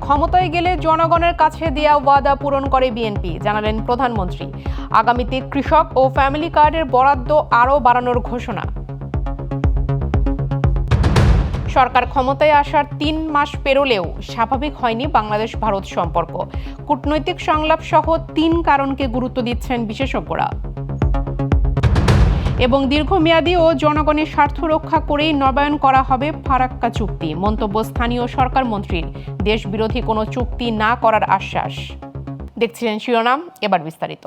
ক্ষমতায় গেলে জনগণের কাছে দেয়া ওয়াদা পূরণ করে বিএনপি, জানালেন প্রধানমন্ত্রী। আগামীতে কৃষক ও ফ্যামিলি কার্ডের বরাদ্দ আরও বাড়ানোর ঘোষণা। সরকার ক্ষমতায় আসার ৩ মাস পেরোলেও স্বাভাবিক হয়নি বাংলাদেশ ভারত সম্পর্ক। কূটনৈতিক সংলাপ সহ ৩ কারণকে গুরুত্ব দিচ্ছেন বিশেষজ্ঞরা। এবং দীর্ঘমেয়াদী ও জনগণের স্বার্থ রক্ষা করেই নবায়ন করা হবে ফারাক্কা চুক্তি, মন্তব্য স্থানীয় সরকার মন্ত্রীর। দেশ বিরোধী কোনো চুক্তি না করার আশ্বাস। দেখছিলেন শিরোনাম, এবার বিস্তারিত।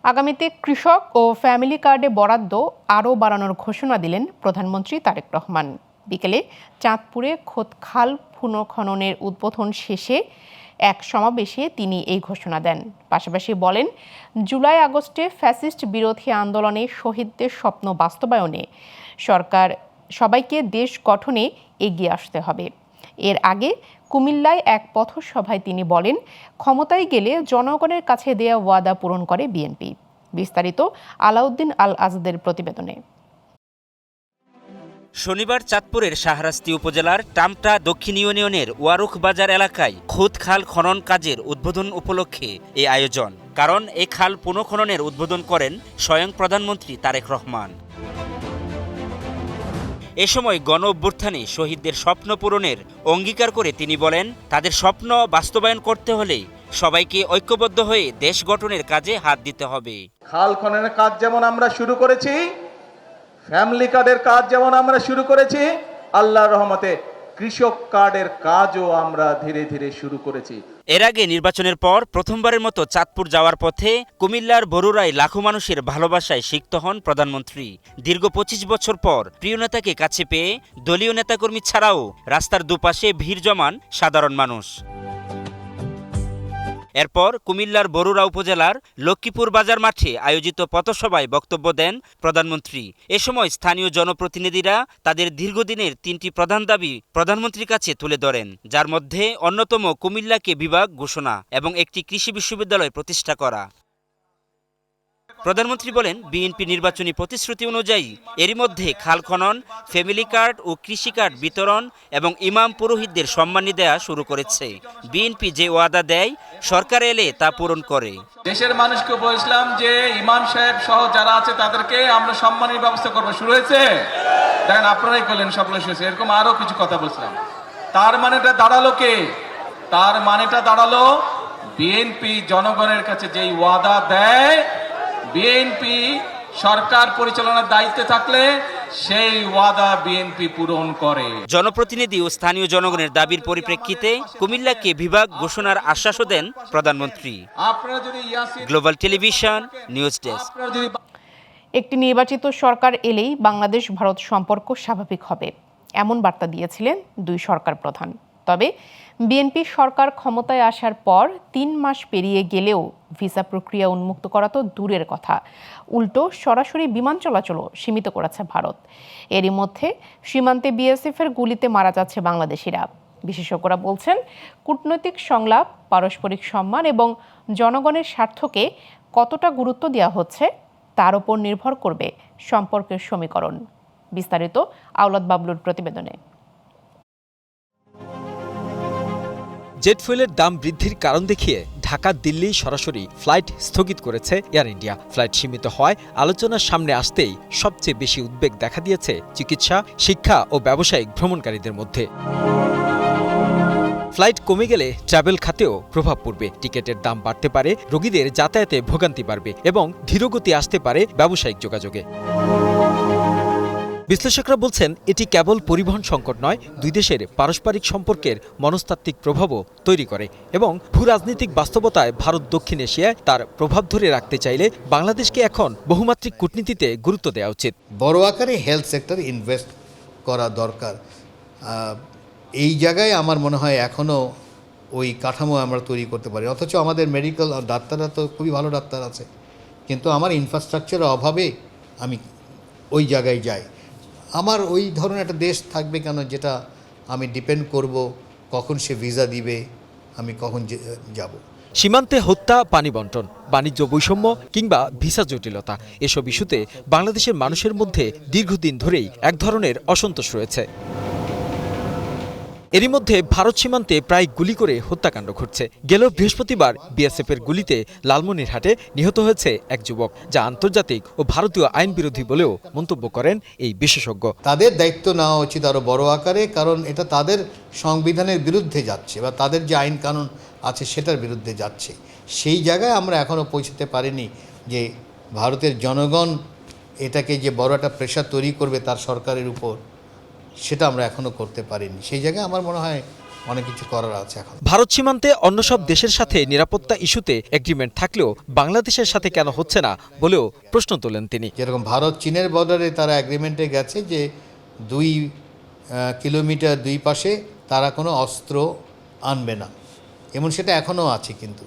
আগামীতে কৃষক ও ফ্যামিলি কার্ডে বরাদ্দ আরও বাড়ানোর ঘোষণা দিলেন প্রধানমন্ত্রী তারেক রহমান। বিকেলে চাঁদপুরে খোদখাল পুনঃখননের উদ্বোধন শেষে এক সমাবেশে তিনি এই ঘোষণা দেন। পাশাপাশি বলেন, জুলাই আগস্টে ফ্যাসিস্ট বিরোধী আন্দোলনে শহীদদের স্বপ্ন বাস্তবায়নে সরকার সবাইকে দেশ গঠনে এগিয়ে আসতে হবে। এর আগে কুমিল্লায় এক পথসভায় তিনি বলেন, ক্ষমতায় গেলে জনগণের কাছে দেয়া ওয়াদা পূরণ করে বিএনপি। বিস্তারিত আলাউদ্দিন আল আজাদের প্রতিবেদনে। শনিবার চাঁদপুরের শাহরাস্তি উপজেলার টামটা দক্ষিণ ইউনিয়নের ওয়ারুখ বাজার এলাকায় খুদখাল খনন কাজের উদ্বোধন উপলক্ষে এই আয়োজন। কারণ এই খাল পুনঃখননের উদ্বোধন করেন স্বয়ং প্রধানমন্ত্রী তারেক রহমান। এ সময় গণ অভ্যুত্থানে শহীদদের স্বপ্ন পূরণের অঙ্গীকার করে তিনি বলেন, তাদের স্বপ্ন বাস্তবায়ন করতে হলে সবাইকে ঐক্যবদ্ধ হয়ে দেশ গঠনের কাজে হাত দিতে হবে। খাল খননের কাজ যেমন আমরা শুরু করেছি, ফ্যামিলি কার্ডের কাজ যেমন আমরা শুরু করেছি, আল্লাহর রহমতে কৃষক কার্ডের কাজও আমরা ধীরে ধীরে শুরু করেছি। এর আগে নির্বাচনের পর প্রথমবারের মতো চাঁদপুর যাওয়ার পথে কুমিল্লার বরুড়ায় লাখো মানুষের ভালোবাসায় সিক্ত হন প্রধানমন্ত্রী। দীর্ঘ ২৫ বছর পর প্রিয় নেতাকে কাছে পেয়ে দলীয় নেতাকর্মী ছাড়াও রাস্তার দুপাশে ভিড় জমান সাধারণ মানুষ। এরপর কুমিল্লার বরুড়া উপজেলার লক্ষ্মীপুর বাজার মাঠে আয়োজিত পথসভায় বক্তব্য দেন প্রধানমন্ত্রী। এ সময় স্থানীয় জনপ্রতিনিধিরা তাদের দীর্ঘদিনের ৩টি প্রধান দাবি প্রধানমন্ত্রীর কাছে তুলে ধরেন, যার মধ্যে অন্যতম কুমিল্লাকে বিভাগ ঘোষণা এবং একটি কৃষি বিশ্ববিদ্যালয় প্রতিষ্ঠা করা। প্রধানমন্ত্রী বলেন, বিএনপি নির্বাচনী প্রতিশ্রুতি অনুযায়ী এরই মধ্যে খাল খনন, ফ্যামিলি কার্ড ও কৃষি কার্ড বিতরণ এবং ইমাম পুরোহিতদের সম্মানী দেয়া শুরু করেছে। বিএনপি যে ওয়াদা দেয় সরকার এলে তা পূরণ করে। দেশের মানুষকে বলেছিলাম যে ইমাম সাহেব সহ যারা আছে তাদেরকে আমরা সম্মানের ব্যবস্থা করবো। শুরু হয়েছে, দেখেন আপনারাই করলেন, সফল হয়েছে। এরকম আরো কিছু কথা বলছিলাম। তার মানেটা দাঁড়ালো কে? তার মানেটা দাঁড়ালো বিএনপি জনগণের কাছে যেই ওয়াদা দেয়, বিএনপি সরকার পরিচালনার দায়িত্বে থাকলে সেই ওয়াদা বিএনপি পূরণ করে। জনপ্রতিনিধি ও স্থানীয় জনগণের দাবির পরিপ্রেক্ষিতে কুমিল্লাকে বিভাগ ঘোষণার আশ্বাসও দেন প্রধানমন্ত্রী। Global television news desk. একটি নির্বাচিত সরকার এলেই বাংলাদেশ ভারত সম্পর্ক স্বাভাবিক হবে, এমন বার্তা দিয়েছিলেন দুই সরকার প্রধান। তবে বিএনপি সরকার ক্ষমতায় আসার পর ৩ মাস পেরিয়ে গেলেও ভিসা প্রক্রিয়া উন্মুক্ত করা তো দূরের কথা, উল্টো সরাসরি বিমান চলাচলও সীমিত করেছে ভারত। এরই মধ্যে সীমান্তে বিএসএফের গুলিতে মারা যাচ্ছে বাংলাদেশিরা। বিশেষজ্ঞরা বলছেন, কূটনৈতিক সংলাপ, পারস্পরিক সম্মান এবং জনগণের স্বার্থকে কতটা গুরুত্ব দেওয়া হচ্ছে তার উপর নির্ভর করবে সম্পর্কের সমীকরণ। বিস্তারিত আওলাদ বাবলুর প্রতিবেদনে। জেট ফুয়েলের দাম বৃদ্ধির কারণ দেখিয়ে ঢাকা দিল্লি সরাসরি ফ্লাইট স্থগিত করেছে এয়ার ইন্ডিয়া। ফ্লাইট সীমিত হওয়ায় আলোচনার সামনে আসতেই সবচেয়ে বেশি উদ্বেগ দেখা দিয়েছে চিকিৎসা, শিক্ষা ও ব্যবসায়িক ভ্রমণকারীদের মধ্যে। ফ্লাইট কমে গেলে ট্রাভেল খাতেও প্রভাব পড়বে। টিকেটের দাম বাড়তে পারে, রোগীদের যাতায়াতে ভোগান্তি বাড়বে এবং ধীরগতি আসতে পারে ব্যবসায়িক যোগাযোগে। বিশ্লেষকরা বলছেন, এটি কেবল পরিবহন সংকট নয়, দুই দেশের পারস্পরিক সম্পর্কের মনস্তাত্ত্বিক প্রভাবও তৈরি করে এবং ভূরাজনৈতিক বাস্তবতায় ভারত দক্ষিণ এশিয়ায় তার প্রভাব ধরে রাখতে চাইলে বাংলাদেশকে এখন বহুমাত্রিক কূটনীতিতে গুরুত্ব দেওয়া উচিত। বড় আকারে হেলথ সেক্টরে ইনভেস্ট করা দরকার। এই জায়গায় আমার মনে হয় এখনও ওই কাঠামো আমরা তৈরি করতে পারি। অথচ আমাদের মেডিকেল ডাক্তাররা তো খুবই ভালো ডাক্তার আছে, কিন্তু আমার ইনফ্রাস্ট্রাকচারের অভাবে আমি ওই জায়গায় যাই। আমার ওই ধরনের একটা দেশ থাকবে কেন যেটা আমি ডিপেন্ড করব কখন সে ভিসা দিবে, আমি কখন যাব। সীমান্তে হত্যা, পানি বন্টন, বাণিজ্য বৈষম্য কিংবা ভিসা জটিলতা, এসব ইস্যুতে বাংলাদেশের মানুষের মধ্যে দীর্ঘদিন ধরেই এক ধরনের অসন্তোষ রয়েছে। এরই মধ্যে ভারত সীমান্তে প্রায় গুলি করে হত্যাকাণ্ড ঘটছে। গেল বৃহস্পতিবার বিএসএফের গুলিতে লালমনিরহাটে নিহত হয়েছে এক যুবক, যা আন্তর্জাতিক ও ভারতীয় আইন বিরোধী বলেও মন্তব্য করেন এই বিশেষজ্ঞ। তাদের দায়িত্ব নেওয়া উচিত আরও বড় আকারে, কারণ এটা তাদের সংবিধানের বিরুদ্ধে যাচ্ছে বা তাদের যে আইন কানুন আছে সেটার বিরুদ্ধে যাচ্ছে। সেই জায়গায় আমরা এখনও পৌঁছতে পারিনি যে ভারতের জনগণ এটাকে যে বড় একটা প্রেশার তৈরি করবে তার সরকারের উপর, সেটা আমরা এখনও করতে পারিনি। সেই জায়গায় আমার মনে হয় অনেক কিছু করার আছে এখন। ভারত সীমান্তে অন্য সব দেশের সাথে নিরাপত্তা ইস্যুতে এগ্রিমেন্ট থাকলেও বাংলাদেশের সাথে কেন হচ্ছে না বলেও প্রশ্ন তোলেন তিনি। যেরকম ভারত চীনের বর্ডারে তারা এগ্রিমেন্টে গেছে যে 2 কিলোমিটার দুই পাশে তারা কোনো অস্ত্র আনবে না, এমন সেটা এখনও আছে। কিন্তু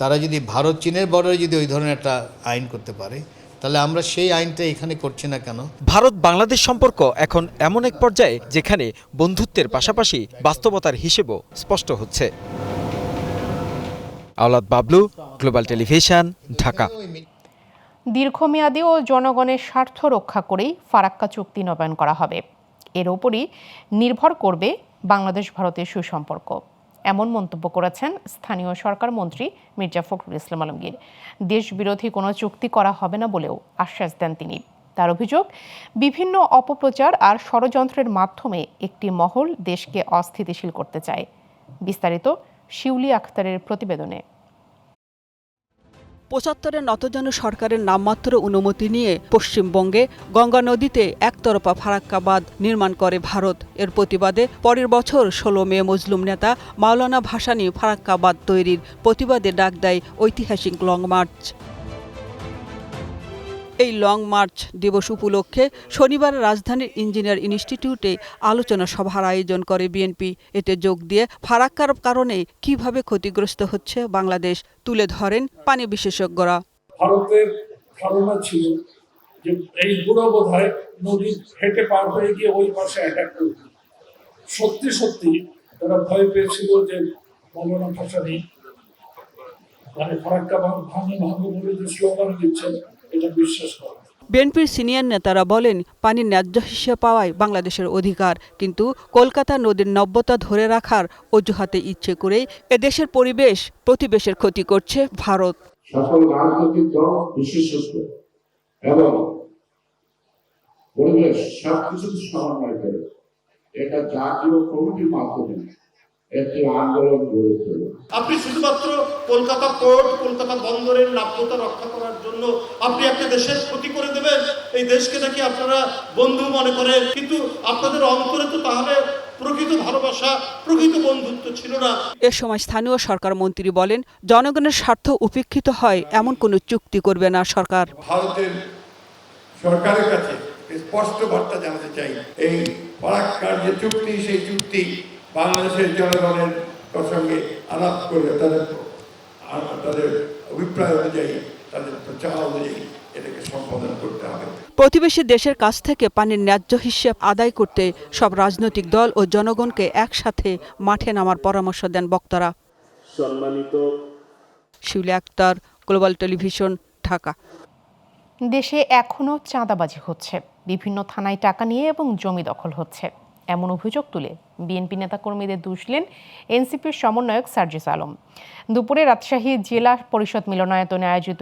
তারা যদি ভারত চীনের বর্ডারে যদি ওই ধরনের একটা আইন করতে পারে, তাহলে আমরা সেই আইনটা এখানে করছি না কেন? ভারত বাংলাদেশ সম্পর্ক এখন এমন এক পর্যায়ে যেখানে বন্ধুত্বের পাশাপাশি বাস্তবতার হিসেবও স্পষ্ট হচ্ছে। আওলাদ বাবলু, গ্লোবাল টেলিভিশন, ঢাকা। দীর্ঘমেয়াদী ও জনগণের স্বার্থ রক্ষা করেই ফারাক্কা চুক্তি নবায়ন করা হবে। এর উপরই নির্ভর করবে বাংলাদেশ ভারতের সুসম্পর্ক, এমন মন্তব্য করেছেন স্থানীয় সরকার মন্ত্রী মির্জা ফখরুল ইসলাম আলমগীর। দেশ বিরোধী কোনো চুক্তি করা হবে না বলেও আশ্বাস দেন তিনি। তার অভিযোগ, বিভিন্ন অপপ্রচার আর ষড়যন্ত্রের মাধ্যমে একটি মহল দেশকে অস্থিতিশীল করতে চায়। বিস্তারিত শিউলি আখতারের প্রতিবেদনে। ৭৫ নতজন সরকারের নামমাত্র অনুমতি নিয়ে পশ্চিমবঙ্গে গঙ্গা নদীতে একতরফা ফারাক্কা বাঁধ নির্মাণ করে ভারত। এর প্রতিবাদে পরের বছর ১৬ মে মজলুম নেতা মাওলানা ভাসানী ফারাক্কা বাঁধ তৈরির প্রতিবাদে ডাক দেয় ঐতিহাসিক লং মার্চ। এই লং মার্চ দিবস উপলক্ষে শনিবার রাজধানীর ইঞ্জিনিয়ার ইনস্টিটিউটে আলোচনা সভার আয়োজন করে বিএনপি। এতে যোগ দিয়ে ফারাক্কার কারণে কিভাবে ক্ষতিগ্রস্ত হচ্ছে বাংলাদেশ তুলে ধরেন পানি বিশেষজ্ঞরা। ভারতের ধারণা ছিল যে এই বুড়ো বোধহয় নদী হেঁটে পার হয়ে গিয়ে ওই পাশে অ্যাটাক করবে। সত্যি সত্যি তারা ভয় পেয়েছিল যে মাওলানা ভাসানী ফারাক্কা ভাঙে বলে যে স্লোগান দিচ্ছেন, এটা বিশ্বাস করে। বিএনপির সিনিয়র নেতারা বলেন, পানির ন্যায্য হিসেবে পাওয়ায় বাংলাদেশের অধিকার, কিন্তু কলকাতা নদীর নব্যতা ধরে রাখার অজুহাতে ইচ্ছে করেই এদেশের পরিবেশ প্রতিবেশের ক্ষতি করছে ভারত। সকল রাজনৈতিক দল, বিশেষজ্ঞ এবং পরিবেশ সবকিছু সমন্বয় করে এটা জাতীয় কমিটির মাধ্যমে একটি আন্দোলন গড়ে তোলে। আপনি শুধুমাত্র কলকাতা পোর্ট, কলকাতা বন্দরের নাব্যতা রক্ষা করার জন্য আপনি একটা দেশের ক্ষতি করে দেবেন। এই দেশকে নাকি আপনারা বন্ধু মনে করেন, কিন্তু আপনাদের অন্তরে তো তাহলে প্রকৃত ভালোবাসা, প্রকৃত বন্ধুত্ব ছিল না। এ সময় স্থানীয় সরকার মন্ত্রী বলেন, জনগণের স্বার্থ উপেক্ষিত হয় এমন কোনো চুক্তি করবে না সরকার। ভারতের সরকারের কাছে স্পষ্ট বার্তা জানাতে চাই, এই ফারাক্কার যে চুক্তি, সেই চুক্তি বাংলাদেশের জনগণের সঙ্গে আলাপ করে তাদের অভিপ্রায় অনুযায়ী, তাদের চাওয়া অনুযায়ী এটাকে সম্পাদন করতে হবে। প্রতিবেশী দেশের কাছ থেকে পানির ন্যায্য হিসেব আদায় করতে সব রাজনৈতিক দল ও জনগণকে একসাথে মাঠে নামার পরামর্শ দেন বক্তারা। সম্মানিত শিউলি আক্তার, গ্লোবাল টেলিভিশন, ঢাকা। দেশে এখনও চাঁদাবাজি হচ্ছে, বিভিন্ন থানায় টাকা নিয়ে এবং জমি দখল হচ্ছে, এমন অভিযোগ তুলে বিএনপি নেতাকর্মীদের দুষলেন এনসিপির সমন্বয়ক সার্জিস আলম। দুপুরে রাজশাহী জেলা পরিষদ মিলনায়তনে আয়োজিত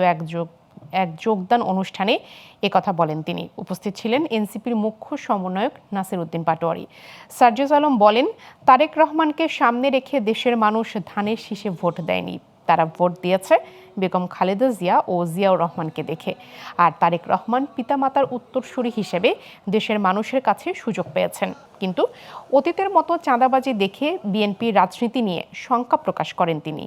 এক যোগদান অনুষ্ঠানে একথা বলেন তিনি। উপস্থিত ছিলেন এনসিপির মুখ্য সমন্বয়ক নাসির উদ্দিন পাটোয়ারি। সার্জিস আলম বলেন, তারেক রহমানকে সামনে রেখে দেশের মানুষ ধানের শীষে ভোট দেয়নি, তারা ভোট দিয়েছে বেগম খালেদা জিয়া ও জিয়াউর রহমানকে দেখে। আর তারেক রহমান পিতামাতার উত্তরসূরি হিসেবে দেশের মানুষের কাছে সুযোগ পেয়েছেন। কিন্তু অতীতের মতো চাঁদাবাজি দেখে বিএনপির রাজনীতি নিয়ে শঙ্কা প্রকাশ করেন তিনি।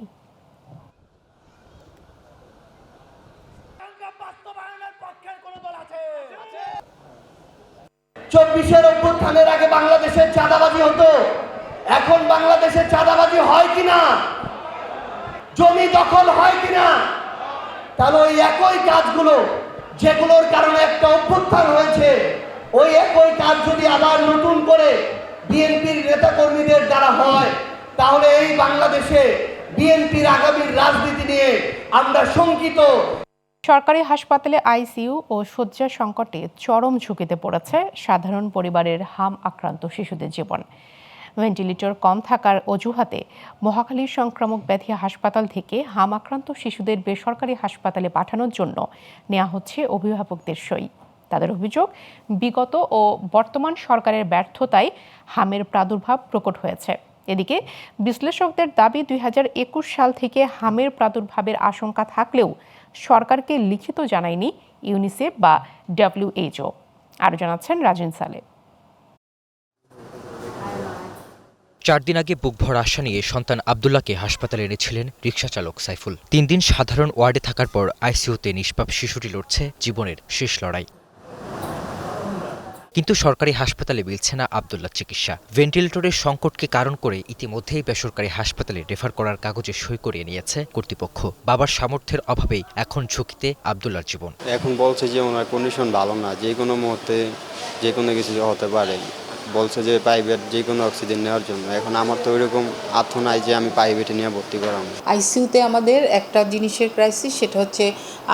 ২৪-এর অভ্যুত্থানের আগে বাংলাদেশের চাঁদাবাজি হতো, এখন বাংলাদেশের চাঁদাবাজি হয় কিনা, জমি দখল হয় কিনা, তাহলে ওই একই কাজগুলো যেগুলোর কারণে একটা অভ্যুত্থান হয়েছে, ওই একই কাজ যদি আবার নতুন করে বিএনপির নেতাকর্মীদের দ্বারা হয়, তাহলে এই বাংলাদেশে বিএনপির আগামীর রাজনীতি নিয়ে আমরা শঙ্কিত। সরকারি হাসপাতালে আইসিইউ ও শয্যা সংকটে চরম ঝুঁকিতে পড়েছে সাধারণ পরিবারের হাম আক্রান্ত শিশুদের জীবন। ভেন্টিলেটর কম থাকার অজুহাতে মহাখালী সংক্রামক ব্যাধি হাসপাতাল থেকে হাম আক্রান্ত শিশুদের বেসরকারি হাসপাতালে পাঠানোর জন্য নেওয়া হচ্ছে অভিভাবকদের সই। তাদের অভিযোগ, বিগত ও বর্তমান সরকারের ব্যর্থতায় হামের প্রাদুর্ভাব প্রকট হয়েছে। এদিকে বিশ্লেষকদের দাবি 2021 সাল থেকে হামের প্রাদুর্ভাবের আশঙ্কা থাকলেও সরকারকে লিখিত জানায়নি ইউনিসেফ বা WHO। আরও জানাচ্ছেন রাজিন সালে। 4 দিন আগে বুক ভরা আশা নিয়ে সন্তান আব্দুল্লাহকে হাসপাতালে এনেছিলেন রিকশা চালক সাইফুল। 3 দিন সাধারণ ওয়ার্ডে থাকার পর আইসিইউতে নিষ্পাপ শিশুটি লড়ছে জীবনের শেষ লড়াই। কিন্তু সরকারি হাসপাতালে মিলছে না আব্দুল্লাহ চিকিৎসা। ভেন্টিলেটরের সংকটকে কারণ করে ইতিমধ্যেই বেসরকারি হাসপাতালে রেফার করার কাগজে সই করিয়ে নিয়েছে কর্তৃপক্ষ। বাবার সামর্থ্যের অভাবেই এখন ঝুঁকিতে আব্দুল্লাহর জীবন। এখন বলছে যে ওনার কন্ডিশন ভালো না, যে কোনো মুহূর্তে যে কোনো কিছু হতে পারে। বলছে যে প্রাইভেট যে কোনো অক্সিজেন নেওয়ার জন্য। এখন আমার তো ওইরকম আর্থ নাই যে আমি প্রাইভেটে নিয়ে ভর্তি করাম। আইসিইউতে আমাদের একটা জিনিসের ক্রাইসিস, সেটা হচ্ছে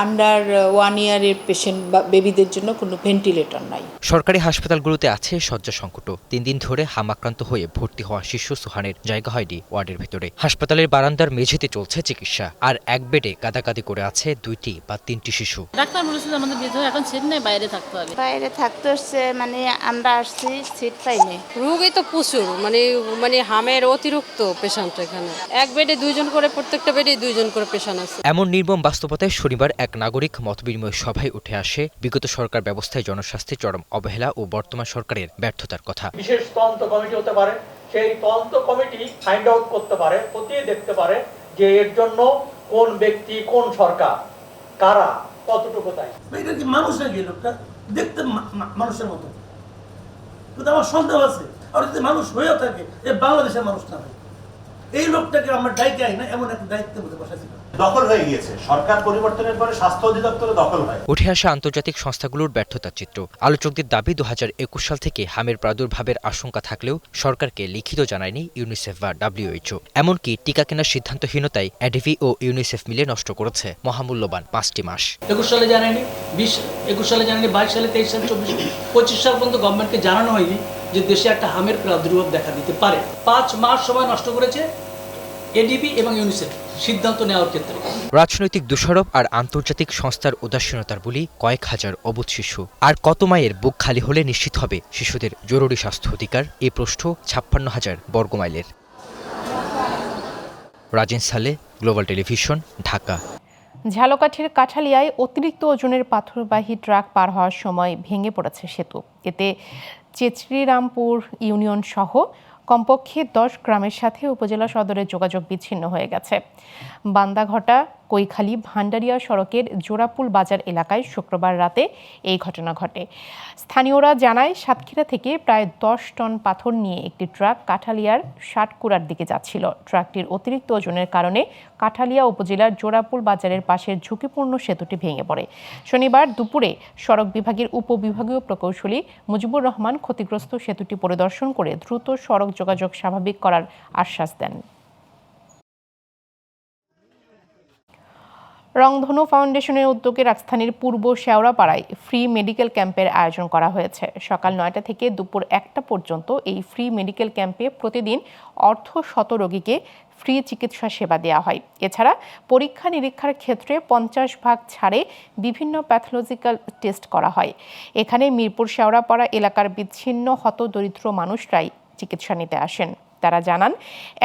আন্ডার 1 ইয়ারের পেশেন্ট বা বেবিদের জন্য কোনো ভেন্টিলেটর নাই। সরকারি হাসপাতালগুলোতে আছে শয্যা সংকট। 3 দিন ধরে হামাক্রান্ত হয়ে ভর্তি হওয়া শিশু সুহানের জায়গা হয়নি ওয়ার্ডের ভেতরে। হাসপাতালের বারান্দার মেঝেতে চলছে চিকিৎসা, আর এক বেডে কাদাকাদি করে আছে 2টি বা 3টি শিশু। ডাক্তার বলেছে আমাদের বিধবা এখন সিট নেই, বাইরে থাকতে হবে। বাইরে থাকতে হচ্ছে, মানে আমরা আসছি সিট পাইনি। রোগী তো প্রচুর, মানে হামের অতিরিক্ত পেশেন্ট এখানে। এক বেডে 2 জন করে, প্রত্যেকটা বেডে 2 জন করে পেশেন্ট আছে। এমন নির্মম বাস্তবতায় শনিবার এক নাগরিক মতবিনিময় সভায় উঠে আসে বিগত সরকার ব্যবস্থায় জনস্বাস্থ্যে চরম অবহেলা ও বর্তমান সরকারের ব্যর্থতার কথা। বিশেষ তদন্ত কমিটি হতে পারে, সেই তদন্ত কমিটি ফাইন্ড আউট করতে পারে, খতিয়ে দেখতে পারে যে এর জন্য কোন ব্যক্তি, কোন সরকার, কারা, কতটুকু দায়ী। এটা কি মানুষ নাকি? লোকটা দেখতে মানুষের মতো, কিন্তু আমার সন্দেহ আছে আর যদি মানুষ হয়েও থাকে এ বাংলাদেশের মানুষ না হয়। এই লোকটাকে আমরা দায়িত্ব আই না, এমন একটা দায়িত্বের মধ্যে বসাচ্ছি। দখল হয়ে গিয়েছে, সরকার পরিবর্তনের পরে স্বাস্থ্য অধিদপ্তরে দখল হয়। উঠে আসা আন্তর্জাতিক সংস্থাগুলোর ব্যর্থতার চিত্র। আলোচকদের দাবি 2021 সাল থেকে হামের প্রাদুর্ভাবের আশঙ্কা থাকলেও সরকারকে লিখিত জানায়নি ইউনিসেফ বা WHO। এমনকি টিকা কেনার সিদ্ধান্তহীনতায় অ্যাডিভি ও ইউনিসেফ মিলে নষ্ট করেছে মহামূল্যবান 5টি মাস। 21 সালে জানায়নি, 21 সালে জানায়নি, 22 সালে, 23 সালে, 24 25 সাল পর্যন্ত গভর্নমেন্টকে জানানো হয়নি যে দেশে একটা হামের প্রাদুর্ভাব দেখা দিতে পারে। 5 মাস সময় নষ্ট করেছে এডিবি এবং ইউনিসেফ সিদ্ধান্ত নেওয়ার ক্ষেত্রে। রাজনৈতিক দোষারোপ আর আন্তর্জাতিক সংস্থার উদাসীনতার বলি কয়েক হাজার অবুঝ শিশু। আর কত মায়ের বুক খালি হলে নিশ্চিত হবে শিশুদের জরুরি স্বাস্থ্য অধিকার? এই প্রশ্ন 56,000 বর্গমাইলের। রাজিন সালে, গ্লোবাল টেলিভিশন, ঢাকা। ঝালকাঠির কাঠালিয়ায় অতিরিক্ত ওজনের পাথরবাহী ট্রাক পার হওয়ার সময় ভেঙে পড়েছে সেতু। এতে চেচরিরামপুর ইউনিয়ন সহ কমপক্ষে 10 গ্রামের সাথে উপজেলা সদরের যোগাযোগ বিচ্ছিন্ন হয়ে গেছে। বান্দাঘটা কৈখালী ভান্ডারিয়া সড়কের জোড়াপুল বাজার এলাকায় শুক্রবার রাতে এই ঘটনা ঘটে। স্থানীয়রা জানায়, সাতক্ষীরা থেকে প্রায় 10 টন পাথর নিয়ে একটি ট্রাক কাঠালিয়ার ষাটকুড়ার দিকে যাচ্ছিল। ট্রাকটির অতিরিক্ত ওজনের কারণে কাঠালিয়া উপজেলার জোড়াপুল বাজারের পাশের ঝুঁকিপূর্ণ সেতুটি ভেঙে পড়ে। শনিবার দুপুরে সড়ক বিভাগের উপবিভাগীয় প্রকৌশলী মুজিবুর রহমান ক্ষতিগ্রস্ত সেতুটি পরিদর্শন করে দ্রুত সড়ক যোগাযোগ স্বাভাবিক করার আশ্বাস দেন। রংধনু ফাউন্ডেশনের উদ্যোগে রাজধানীর পূর্ব শেওড়াপাড়ায় ফ্রি মেডিকেল ক্যাম্পের আয়োজন করা হয়েছে। সকাল 9টা থেকে দুপুর 1টা পর্যন্ত এই ফ্রি মেডিকেল ক্যাম্পে প্রতিদিন অর্ধশত রোগীকে ফ্রি চিকিৎসা সেবা দেওয়া হয়। এছাড়া পরীক্ষা নিরীক্ষার ক্ষেত্রে 50% ছাড়ে বিভিন্ন প্যাথোলজিক্যাল টেস্ট করা হয়। এখানে মিরপুর শেওড়াপাড়া এলাকার বিচ্ছিন্ন হতদরিদ্র মানুষরাই চিকিৎসা নিতে আসেন। তারা জানান,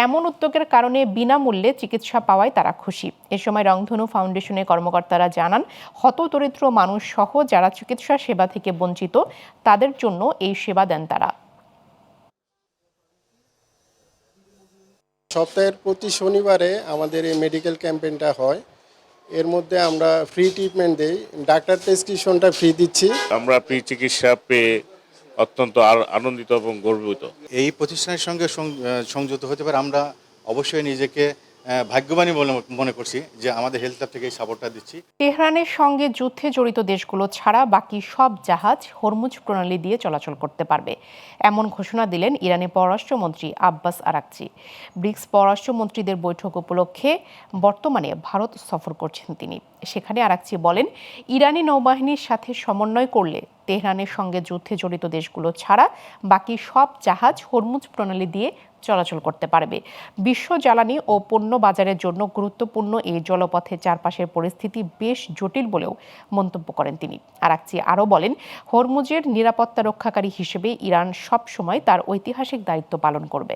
এমন উদ্যোগের কারণে বিনামূল্যে চিকিৎসা পাওয়ায় তারা খুশি। এ সময় রংধনু ফাউন্ডেশনের কর্মকর্তারা জানান, হতদরিদ্র মানুষ সহ যারা চিকিৎসা সেবা থেকে বঞ্চিত তাদের জন্য এই সেবা দেন তারা। সপ্তাহের প্রতি শনিবারে আমাদের এই মেডিকেল ক্যাম্পেইনটা হয়। এর মধ্যে আমরা ফ্রি ট্রিটমেন্ট দেই, ডাক্তার প্রেসক্রিপশনটা ফ্রি দিচ্ছি। আমরা ফ্রি চিকিৎসা পেয়ে অত্যন্ত আনন্দিত এবং গর্বিত। এই প্রতিষ্ঠানের সঙ্গে সংযুক্ত হতে পারে আমরা অবশ্যই নিজেকে ভাগ্যবানই বলে মনে করছি যে আমাদের হেলথ ক্লাব থেকে এই সাপোর্টটা দিচ্ছি। তেহরানের সঙ্গে যুদ্ধে জড়িত দেশগুলো ছাড়া বাকি সব জাহাজ হরমুজ প্রণালী দিয়ে চলাচল করতে পারবে, এমন ঘোষণা দিলেন ইরানের পররাষ্ট্রমন্ত্রী আব্বাস আরাকচি। ব্রিক্স পররাষ্ট্রমন্ত্রীদের বৈঠক উপলক্ষে বর্তমানে ভারত সফর করছেন তিনি। সেখানে আরাকচি বলেন, ইরানি নৌবাহিনীর সাথে সমন্বয় করলে তেহরানের সঙ্গে যুদ্ধে জড়িত দেশগুলো ছাড়া বাকি সব জাহাজ হরমুজ প্রণালী দিয়ে চলাচল করতে পারবে। বিশ্ব জ্বালানি ও পণ্য বাজারের জন্য গুরুত্বপূর্ণ এই জলপথের চারপাশের পরিস্থিতি বেশ জটিল বলেও মন্তব্য করেন তিনি। আরাকচি আরও বলেন, হরমুজের নিরাপত্তা রক্ষাকারী হিসেবে ইরান সবসময় তার ঐতিহাসিক দায়িত্ব পালন করবে।